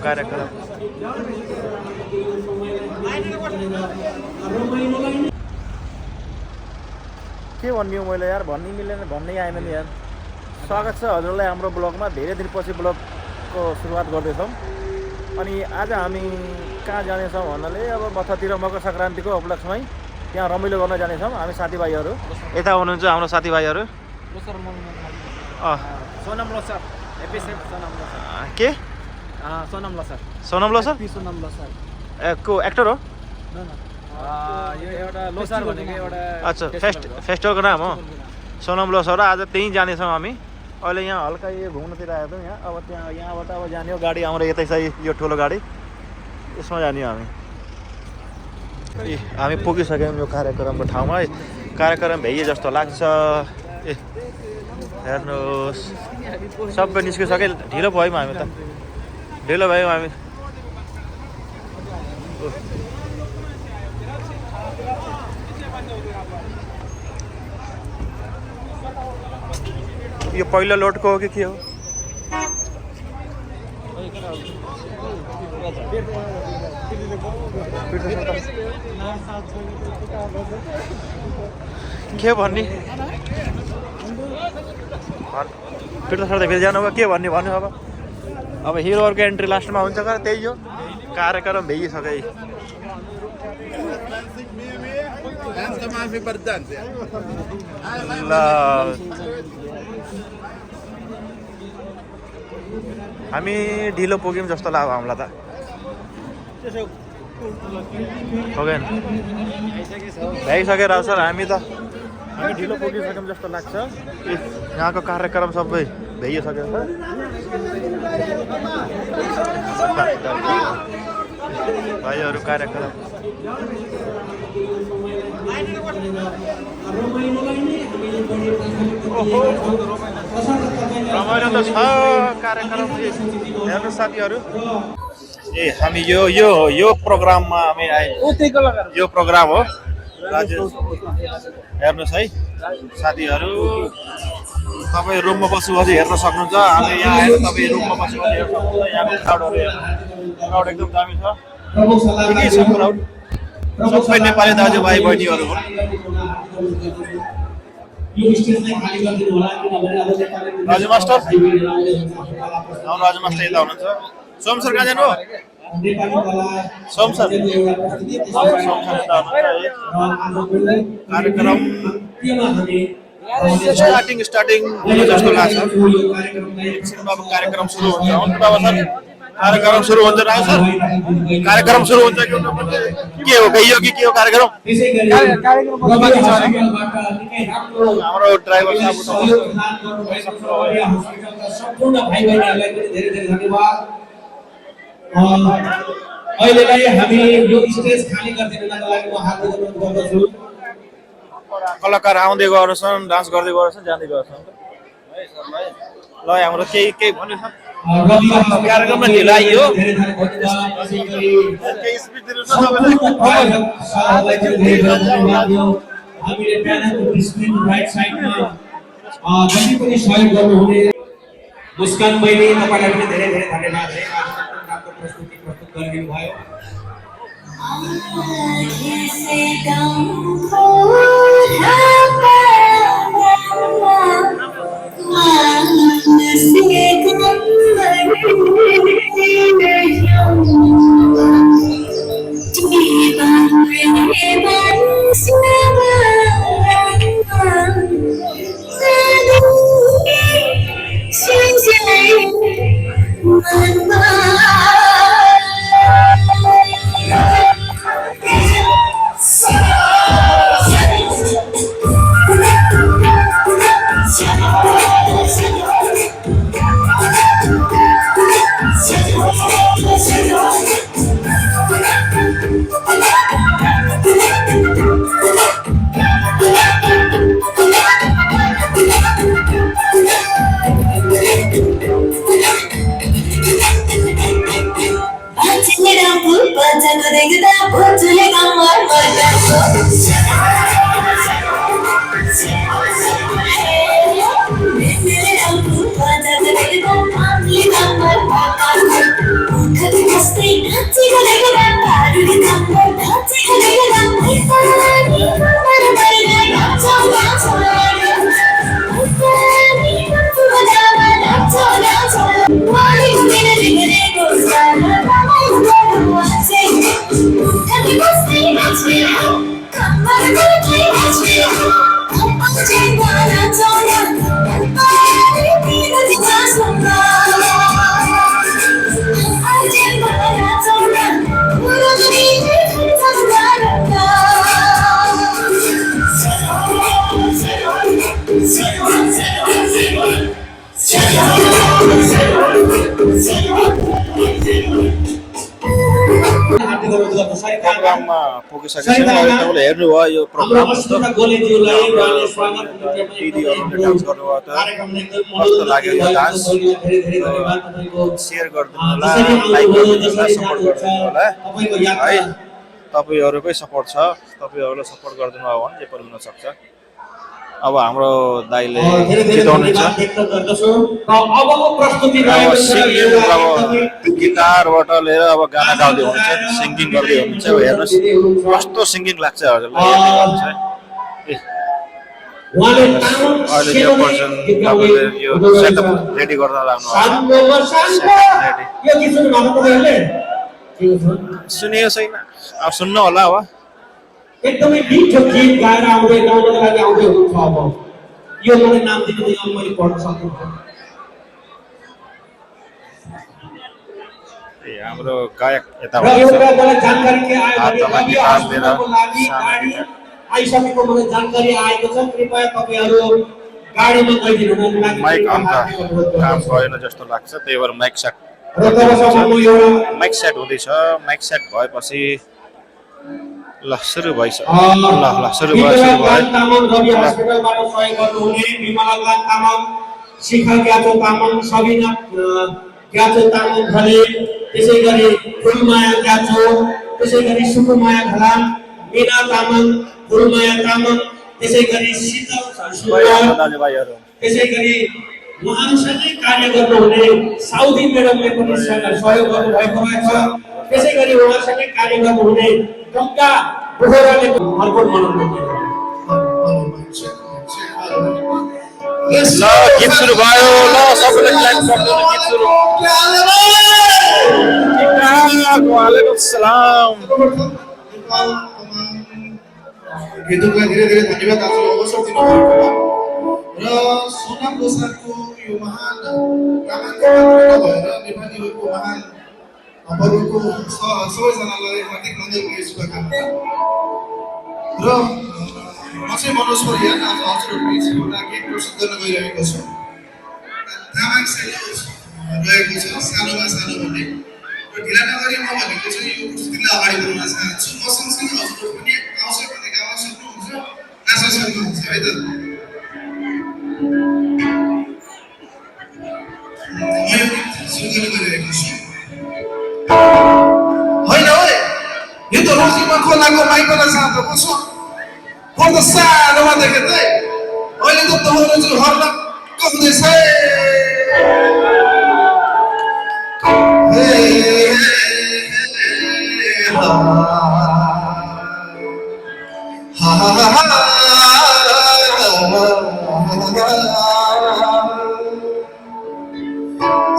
कार्यक्रम के भन्ने मैले यार भन्नै मिलेन भन्नै आएन नि यार। स्वागत छ हजुरलाई हाम्रो ब्लगमा। धेरै दिनपछि ब्लगको सुरुवात गर्दैछौँ। अनि आज हामी कहाँ जानेछौँ भन्नाले अब मथतिर मकर सङ्क्रान्तिको उपलक्ष्यमै त्यहाँ रमाइलो गर्न जानेछौँ हामी साथीभाइहरू। यता हुनुहुन्छ हाम्रो साथीभाइहरू। सोनम लोसार एपिसेड सोनम लोसार के सोनम लोसार सोनम लोसार सोनम लोसार को एक्टर हो? यो एउटा लोसार भनेको एउटा अच्छा फेस्टिभलको नाम हो सोनम लोसार। आज त्यहीँ जानेछौँ हामी। अहिले यहाँ हल्का यो घुम्नतिर आएको थियौँ यहाँ। अब त्यहाँ यहाँबाट अब जाने हो गाडी हाम्रो यतै छ यो ठुलो गाडी यसमा जाने हो हामी। हामी पुगिसक्यौँ यो कार्यक्रमको ठाउँमा। कार्यक्रम भ्याइए जस्तो लाग्छ। ए हेर्नुहोस् सबै निस्किसक्यो। ढिलो भयौँ हामी त ढिलो भयौँ हामी। यो पहिलो लोडको हो कि के हो? के भन्ने फिर्ता सर्दा फेरि जानुभयो के भन्ने भन्नु। अब हिरोहरूको एन्ट्री लास्टमा हुन्छ तर त्यही हो। कार्यक्रम भइसक्यो। ल हामी ढिलो पुग्यौँ जस्तो लाग्यो हामीलाई त। पुगेन भ्याइसकेर सर हामी ढिलो पुगिसक्यौँ जस्तो लाग्छ। यहाँको कार्यक्रम सबै भ्याइसक्यो सर। भाइहरू कार्यक्रम रमाइलो त छ कार्यक्रम। हेर्नु साथीहरू ए हामी यो प्रोग्राममा हामी आए। यो प्रोग्राम हो हेर्नुहोस् है साथीहरू। तपाईँ रुममा बस्नु बसी हेर्न सक्नुहुन्छ। हामी यहाँ आएर तपाईँ रुममा बस्नु बसी हेर्न सक्नुहुन्छ। यहाँको क्राउडहरू क्राउड एकदम दामी छ। ठिकै छ क्राउड। सबै नेपाली दाजुभाइ बहिनीहरू हुन्। राजु मास्टर राजु मास्टर यता हुनुहुन्छ। सोम सर कहाँ जानु? सोम सर कार्यक्रम स्टार्टिङ जस्तो लाग्छ। एकछिनमा अब कार्यक्रम सुरु हुन्छ। बाबा सर कार्यक्रम सुरु हुन्छ। राज सर कार्यक्रम सुरु हुन्छ के हो गइयो कि के हो कार्यक्रम? हाम्रो ड्राइभर साहब सम्पूर्ण भाइ बहिनीहरूलाई पनि धेरै धेरै धन्यवाद। अहिलेलाई हामी यो स्टेज खाली गरिदिनुको लागि म हात जोड्न गर्दछु। कलाकार आउँदै गर्छन् डान्स गर्दै गर्छन् जाँदै गर्छन्। ल हाम्रो केही भन्नु छ कार्यक्रममा ढिलो आइयो। केही स्पिच दिनु छ तपाईँले? हामीले प्यानलको स्क्रिन राइट साइडमा जति पनि सहयोग गर्नुहुने मुस्कान बहिनी तपाईँलाई पनि धेरै धेरै धन्यवाद है। आफ्नो प्रस्तुत गरिदिनु भयो। हार्दिक अनुरोध गर्दछु सरिता प्रोग्राममा पुगिसकेको छ अहिले तपाईँले हेर्नुभयो यो हाम्रो प्रोग्राम अस्मिता गोलेज्यूलाई उहाँले स्वागत दिदीहरूले डान्स गर्नुभयो त कस्तो लाग्यो यो डान्स धेरै धेरै धन्यवाद तपाईको सेयर गरिदिनु होला लाइक गरिदिनु होला सपोर्ट गरिदिनु होला तपाईको है यात्रा तपाईँहरूकै सपोर्ट छ तपाईँहरूले सपोर्ट गरिदिनु भयो भने जे पनि हुन सक्छ अब हाम्रो दाइले धेरै धेरै जिताउनुहुन्छ धन्यवाद व्यक्त गर्दछु र अबको प्रस्तुति अब रहेको छ सिङ्गिङ एउटा अब एकदमै गिटारबाट लिएर अब गाना गाउँदै हुनुहुन्छ सिङ्गिङ गर्दै हुनुहुन्छ अब हेर्नुहोस् कस्तो सिङ्गिङ लाग्छ हजुरलाई हेर्दै गर्नुहोस् है ए उहाँले तामाङ अहिले यो पर्सन तपाईँले यो सेटअप रेडी गर्न लाग्नु यो गीत सुन्नु भएको तपाईँहरूले सुनियो छैन अब सुन्नु होला अब एकदमै मिठो गीत गाएर आउँदै गाउनको लागि आउँदै हुनुहुन्छ अब यो मलाई नाम दिनु अब मैले पढ्न सक्दिनँ ए हाम्रो गायक यता र एउटा हुनुहुन्छ मलाई जानकारी के आयो भने हातमा रवि गिटार लिएर हस्पिटलको लागि सानो गाडी गिटार। आइसकेको मलाई जानकारी आएको छ कृपया तपाईहरू गाडीमा गइदिनुको लागि माइक अन्त हार्दिक अनुरोध काम गर्दछु। भएन जस्तो लाग्छ त्यही भएर माइक सेट र तबसम्म म एउटा माइक सेट हुँदैछ माइक सेट भएपछि ल सुरु भइसक्यो ल सुरु भयो विमला तामाङ रवि हस्पिटलबाट सहयोग गर्नुहुने विमला तामाङ शिखा ग्याचो तामाङ सबिना ग्याचो तामाङ भने त्यसै गरी फुलमाया ग्याचो त्यसै गरी सुकुमाया खलाम मीना तामाङ फुलमाया तामाङ त्यसै गरी शीतल सुनार दाजुभाइहरू त्यसै गरी उहाँसँगै कार्य गर्नुहुने साउदी म्याडमले पनि सहयोग गर्नुभएको रहेछ त्यसै गरी उहाँसँगै कार्य गर्नुहुने गङ्गा बोहराले अर्पण मनाउनु ल गीत सुरु भयो ल सबैले क्ल्याप गर्नु गीत सुरु वालेकुम सलाम गीतलाई धेरै धेरै धन्यवाद आजको अवसर दिनुभएकोमा र सोनाम लोसारको यो महान तामाङको मात्र नभएर नेपालीहरूको महान पर्वको सबैजनालाई हार्दिक मङ्गलमय शुभकामना र म चाहिँ मनोज परियार आज हजुरहरूको एउटा गीत प्रस्तुत गर्न गइरहेको छु तामाङ शैली रहेको छ सानोमा सानो भन्ने र ढिला नगरी म भनेको चाहिँ यो प्रस्तुतिलाई अगाडि बढाउन चाहन्छु म सँगसँगै हजुरहरू पनि आउँछ भने गाउन सक्नुहुन्छ नाच्न सक्नुहुन्छ है त म यो गीत सुरु गर्न गइरहेको छु होइन है यो त रोजीमा खोलाको माइकला साथ बस्छ पर त सानोमा देखे त अहिले त तपाईँहरू चाहिँ हर्लक्क हुँदैछ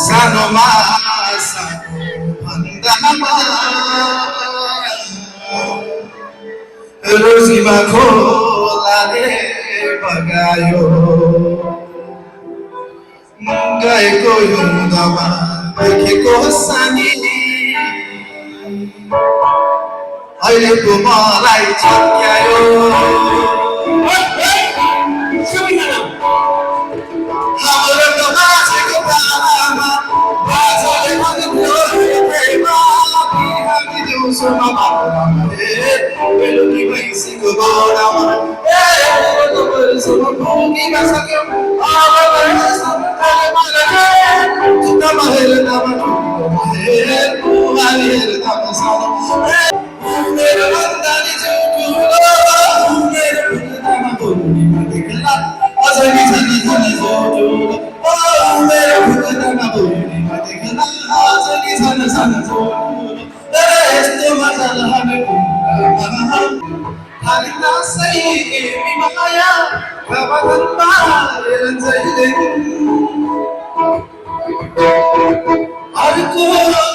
सानोमा सानो भन्दामा रोजीमा खोलाले बगायो गएको हिउँदमा देखेको सानी अहिले पो मलाई छक्यायो हाम्रो त बाँचेको पालामा बाछाले भन्थ्यो प्रेममा हामी दिउँसोमा बाटोमा बेलुकी भैँसीको गोडामा तपाईँहरूसँग भोगिन सक्यौँ जुत्तामा हेर्दामा ठुलोमा हेर्नुमाले हेर्दामा सानो मेरो भन्दानी ठुलो मेरो फुलदामा बोल्नुमा देख्ला अझै झन् झन् जोडो मेरो फुलदामा बोल्नुमा देख्ला अझै झन् झन् जोडो यस्तो मजाल हामी खाली नासै माया प्रबन्धनमा हेरन्जैले अर्को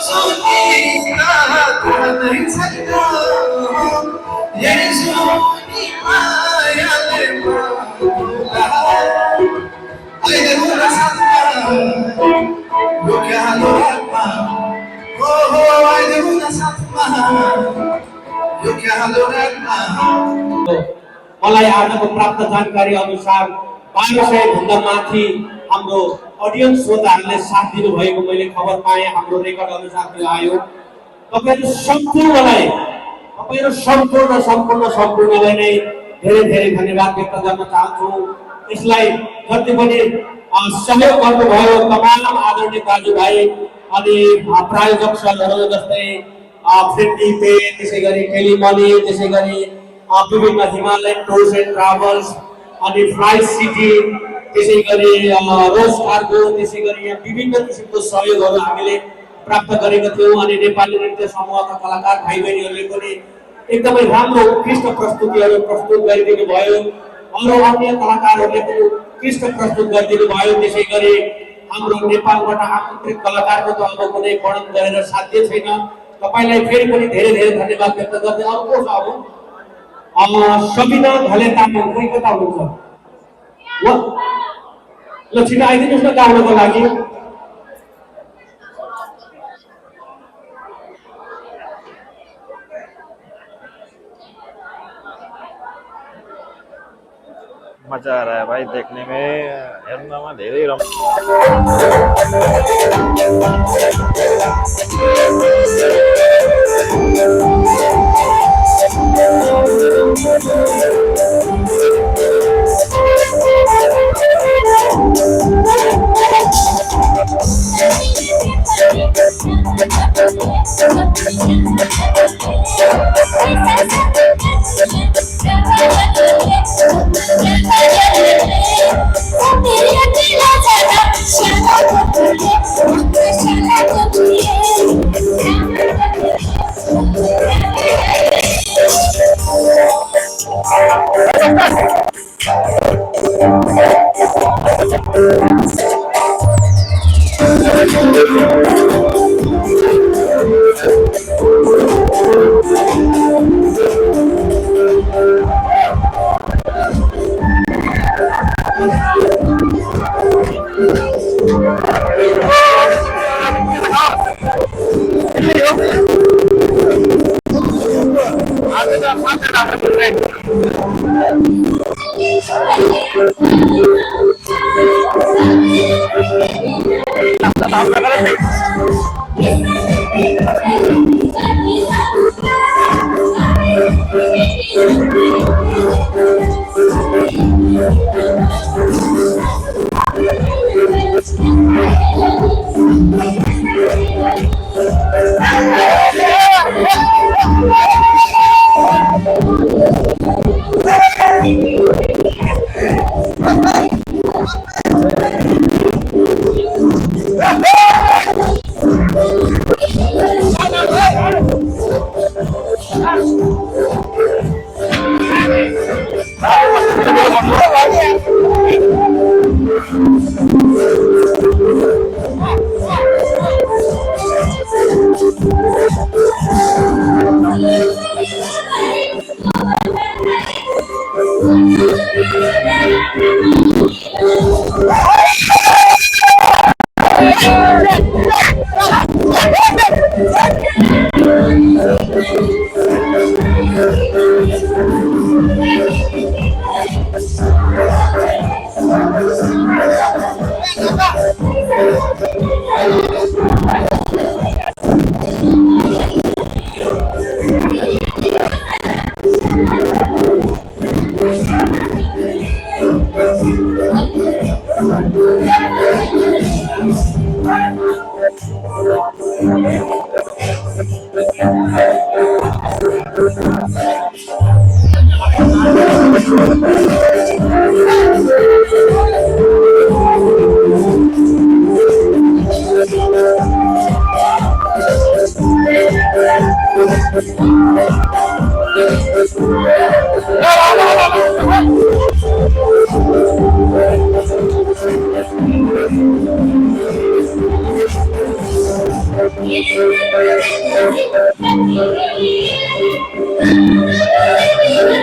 चोटी नै छैन जुनी मायाले मागुला आइदेऊ न साथमा लुक्या हालो रातमा हो हो आइदेऊ न साथमा लुक्या हालो रातमा मलाई आजको प्राप्त जानकारी अनुसार 1200 भन्दा माथि हाम्रो अडियन्स श्रोताहरूले साथ दिनुभएको मैले खबर पाएँ। हाम्रो रेकर्ड अनुसार त्यो आयो। तपाईहरु सम्पूर्णलाई नै धेरै धेरै धन्यवाद व्यक्त गर्न चाहन्छु। यसलाई जति पनि सहयोग गर्नुभयो तमाम आदरणीय दाजुभाइ अनि प्रायोजक सङ्घहरू जस्तै फ्रेन्डली पे, त्यसैगरी टेलिमनी, त्यसैगरी विभिन्न हिमालयन टुर्स एन्ड ट्राभल्स अनि फ्लाइ सिटी, त्यसैगरी रोज कार्गो, त्यसैगरी यहाँ विभिन्न किसिमको सहयोगहरू हामीले प्राप्त गरेका थियौँ। अनि नेपाली नृत्य समूहका कलाकार भाइ बहिनीहरूले पनि एकदमै राम्रो उत्कृष्ट प्रस्तुतिहरू प्रस्तुत गरिदिनु भयो। अरू अन्य कलाकारहरूले पनि उत्कृष्ट प्रस्तुत गरिदिनु भयो। त्यसैगरी हाम्रो नेपालबाट आमन्त्रित कलाकारको त अब कुनै वर्णन गरेर साध्य छैन। तपाईलाई फेरि पनि धेरै धेरै धन्यवाद व्यक्त गर्दै अर्को छ अब सबिना घले तामाङ कोही कता हुनुहुन्छ? ल छिटो आइदिनुहोस् न गाउनको लागि। मजा आ रहा है भाई देखने में, हेर्नमा धेरै Thank you.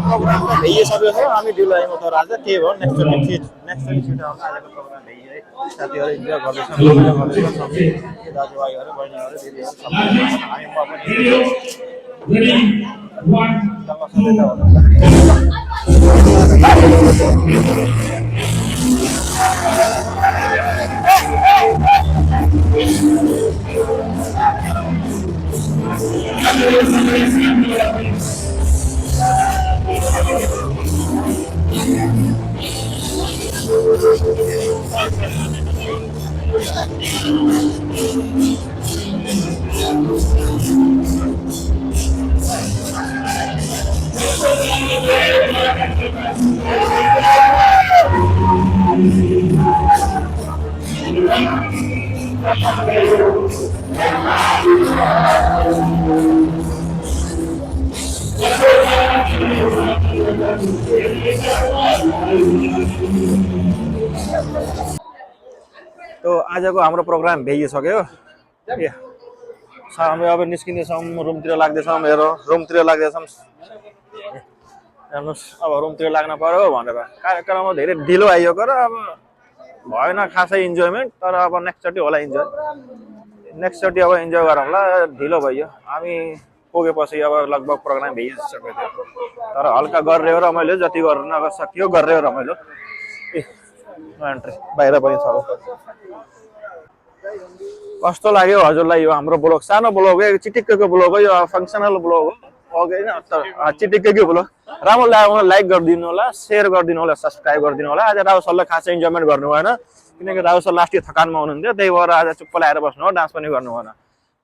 प्रोग्राम त भइसकेको छ हामी ढिलो आयौँ तर आज त्यही भयो नेक्स्टचोटि छिटो आउँछ आजको प्रोग्राम भइ है साथीहरू इन्जोय गर्दैछौँ रमाइलो गर्दैछौँ सबै दाजुभाइहरू बहिनीहरू दिदीहरू सबै हामी म पनि Ready, one. सँगसँगै त हुनुहुन्छ तो आजको हाम्रो प्रोग्राम भइसक्यो ए हामी अब निस्किँदैछौँ रुमतिर लाग्दैछौँ हेरौँ रुमतिर लाग्दैछौँ हेर्नुहोस् अब रुमतिर लाग्न पर्यो भनेर कार्यक्रममा धेरै ढिलो आइयो र अब भएन खासै इन्जोयमेन्ट तर अब नेक्स्टचोटि होला इन्जोय नेक्स्टचोटि अब इन्जोय गरौँला ढिलो भयो हामी पुगेपछि अब लगभग प्रोग्राम भइसक्यो थियो तर हल्का गरेर रमाइलो जति गर्न सकियो गरेर रमाइलो ए एन्ट्री बाहिर पनि छ कस्तो लाग्यो हजुरलाई यो हाम्रो ब्लग सानो ब्लग हो चिटिक्कको ब्लग हो यो फङ्सनल ब्लग हो अघि होइन चिटिक्कको ब्लग राम्रो लाग्यो भने लाइक गरिदिनु होला सेयर गरिदिनु होला सब्सक्राइब गरिदिनु होला आज राहुल सरले खासै इन्जोयमेन्ट गर्नु भएन किनकि राहुल सर लास्ट थकानमा हुनुहुन्थ्यो त्यही भएर आज चुप्प लगाएर बस्नु हो डान्स पनि गर्नु भएन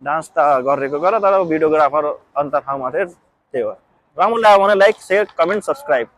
डान्स त गरेको गर तर भिडियोग्राफर अन्त ठाउँमा थियो त्यही हो राम्रो लाग्यो भने लाइक सेयर कमेन्ट सब्सक्राइब